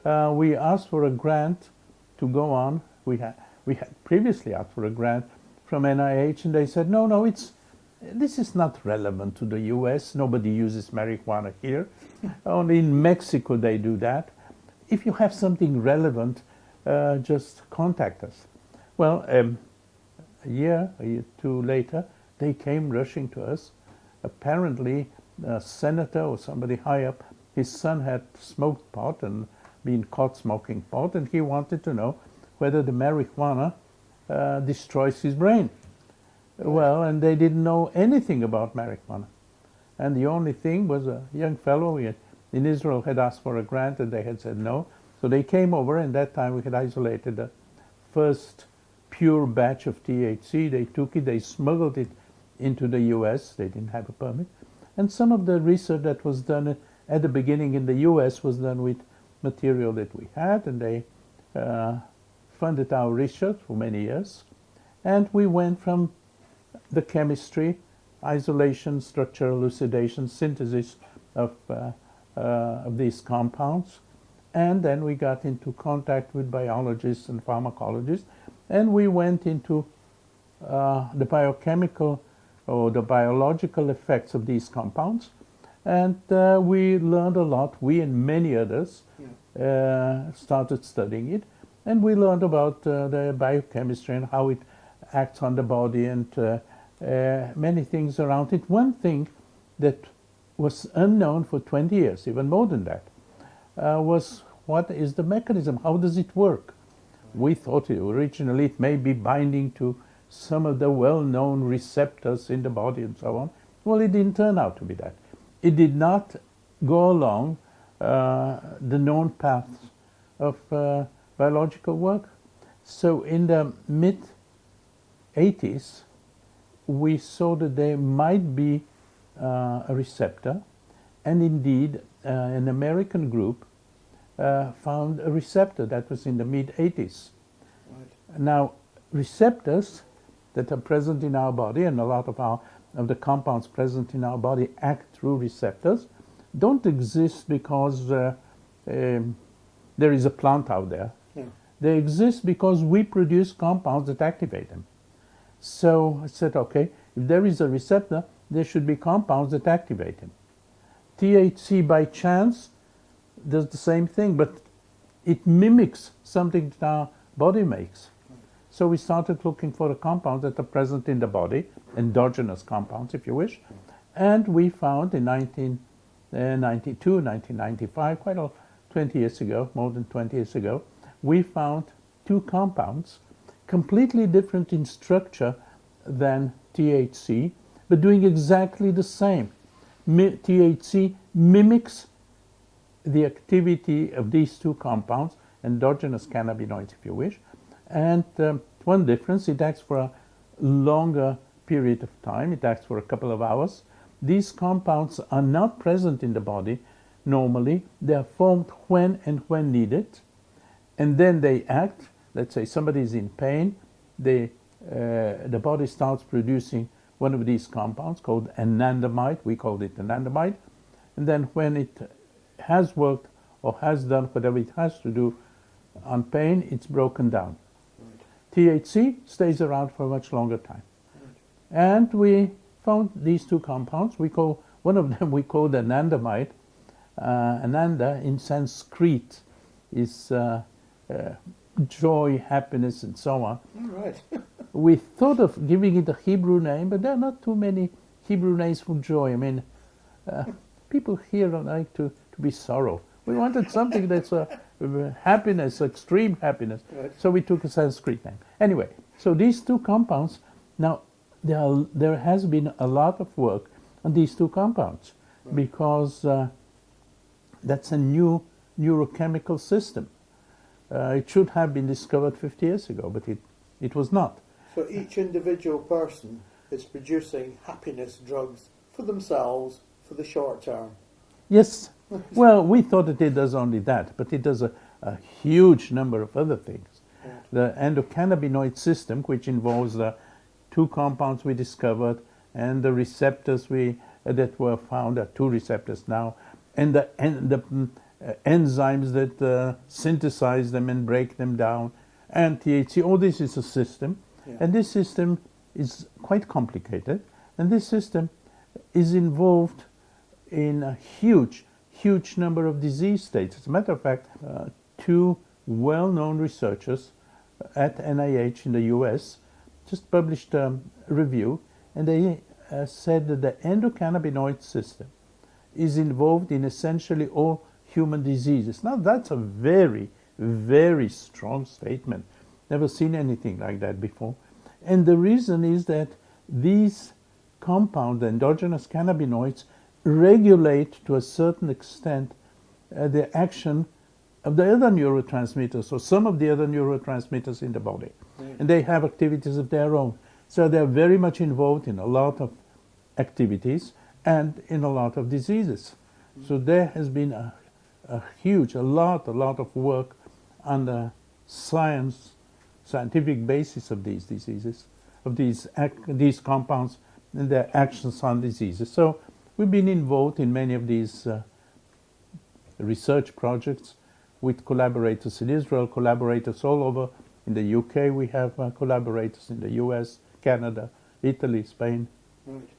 we asked for a grant to go on. We had previously asked for a grant from NIH, and they said, no, this is not relevant to the U.S. Nobody uses marijuana here. Only in Mexico they do that. If you have something relevant, just contact us. Well, a year or two later, they came rushing to us. Apparently, a senator or somebody high up, his son had smoked pot and been caught smoking pot, and he wanted to know whether the marijuana destroys his brain. Well, and they didn't know anything about marijuana. And the only thing was a young fellow in Israel had asked for a grant, and they had said no. So they came over, and that time we had isolated the first pure batch of THC. They took it, they smuggled it into the US. They didn't have a permit. And some of the research that was done at the beginning in the US was done with material that we had, and they funded our research for many years. And we went from the chemistry, isolation, structure, elucidation, synthesis of these compounds. And then we got into contact with biologists and pharmacologists, and we went into the biochemical or the biological effects of these compounds. And we learned a lot. We and many others started studying it. And we learned about the biochemistry and how it acts on the body and many things around it. One thing that was unknown for 20 years, even more than that, was what is the mechanism? How does it work? We thought originally it may be binding to some of the well-known receptors in the body and so on. Well, it didn't turn out to be that. It did not go along the known paths of biological work. So in the mid-80s, we saw that there might be a receptor, and indeed an American group found a receptor that was in the mid-80s. Right. Now, receptors that are present in our body, and a lot of the compounds present in our body act through receptors, don't exist because there is a plant out there. Yeah. They exist because we produce compounds that activate them. So I said, okay, if there is a receptor, there should be compounds that activate them. THC by chance does the same thing, but it mimics something that our body makes. So we started looking for the compounds that are present in the body, endogenous compounds, if you wish. And we found in 1992, 1995, 20 years ago, more than 20 years ago, we found two compounds, completely different in structure than THC, but doing exactly the same. THC mimics the activity of these two compounds, endogenous cannabinoids, if you wish. And one difference, it acts for a longer period of time. It acts for a couple of hours. These compounds are not present in the body normally. They are formed when needed. And then they act. Let's say somebody is in pain. The body starts producing one of these compounds called anandamide. We called it anandamide. And then when it has worked or has done whatever it has to do on pain, it's broken down. Right. THC stays around for a much longer time. Right. And we found these two compounds. One of them we called anandamide. Ananda in Sanskrit is joy, happiness, and so on. All right. We thought of giving it a Hebrew name, but there are not too many Hebrew names for joy. I mean, people here don't like to be sorrow. We wanted something that's happiness, extreme happiness. Right. So we took a Sanskrit name. Anyway, so these two compounds, now there has been a lot of work on these two compounds. Right. Because that's a new neurochemical system. It should have been discovered 50 years ago, but it was not. So each individual person is producing happiness drugs for themselves for the short term. Yes. Well, we thought that it does only that, but it does a huge number of other things. Yeah. The endocannabinoid system, which involves the two compounds we discovered and the receptors that were found, there are two receptors now, and the enzymes that synthesize them and break them down, and THC. All this is a system, and this system is quite complicated, and this system is involved in a huge number of disease states. As a matter of fact, two well-known researchers at NIH in the US just published a review, and they said that the endocannabinoid system is involved in essentially all human diseases. Now that's a very, very strong statement. Never seen anything like that before. And the reason is that these compounds, the endogenous cannabinoids, regulate to a certain extent the action of the other neurotransmitters or some of the other neurotransmitters in the body. And they have activities of their own. So they're very much involved in a lot of activities and in a lot of diseases. So there has been a lot of work on the scientific basis of these diseases, of these compounds and their actions on diseases. So we've been involved in many of these research projects with collaborators in Israel, collaborators all over. In the UK we have collaborators in the US, Canada, Italy, Spain. Right.